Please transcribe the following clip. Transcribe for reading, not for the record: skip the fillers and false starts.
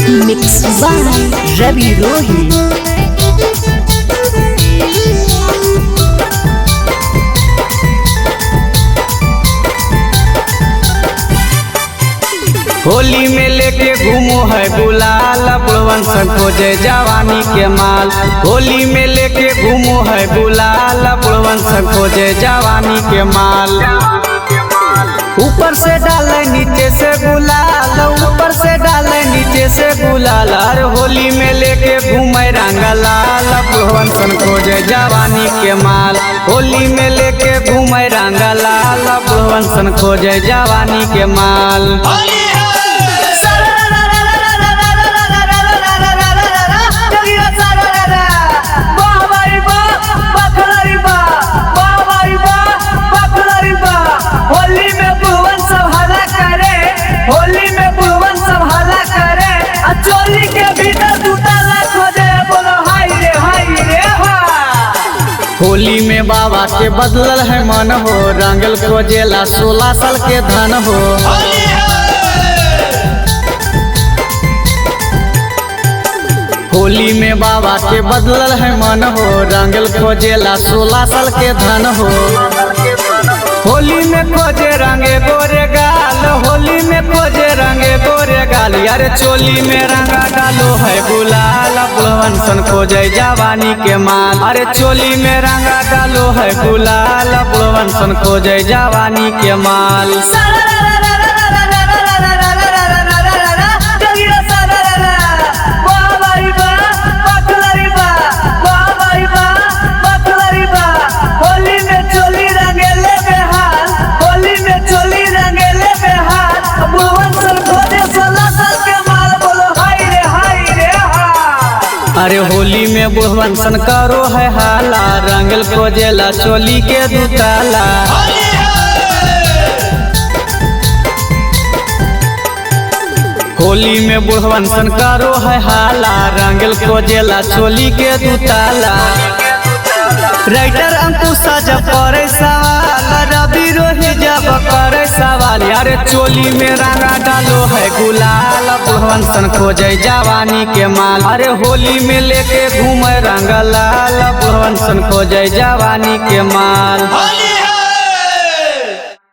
Mixed by Ravi Rohi. Holi में लेके घूमो है गुलाल बुढ़वन सन खोजे जवानी के माल। होली में लेके घूमो है गुलाल बुढ़वन सन खोजे जवानी के माल। ऊपर से डाले नीचे से गुलाल, ऊपर से डाले नीचे से गुलाल। अरे होली में लेके घूमे रंग लाल बुढ़वन सन खोजे जवानी के माल। होली में लेके घूमे रंग लाल बुढ़वन सन खोजे जवानी के माल। होली में बाबा के बदलल है मन हो, रंगल खोजेला 16 साल के धन हो। होली में बाबा के बदलल है मन हो, रंगल खोजेला 16 साल के धन हो। होली में खोजे रंगे गोरे गाल, होली में खोजे रंगे गोरे गाल। यार चोली में रंगा डालो है गुलाल बुढ़वन सन खोजे जवानी के माल। अरे चोली में रंगा डालो है गुलाल बुढ़वन सन खोजे जवानी के माल। अरे होली में बुढ़वन सन करो है हाला, रंगल खोजेला चोली के दुताला। होली में बुढ़वन सन करो है हाला, रंगल खोजेला चोली के दुताला। राइटर अंकुश जब करे सवाल, रवि रोही जब करे सवाल। यार चोली में रंगा डालो है गुलाल बुढ़वन सन खोजे जवानी के माल। अरे होली में लेके घूमे रंग लाल बुढ़वन सन खोजे जवानी के माल।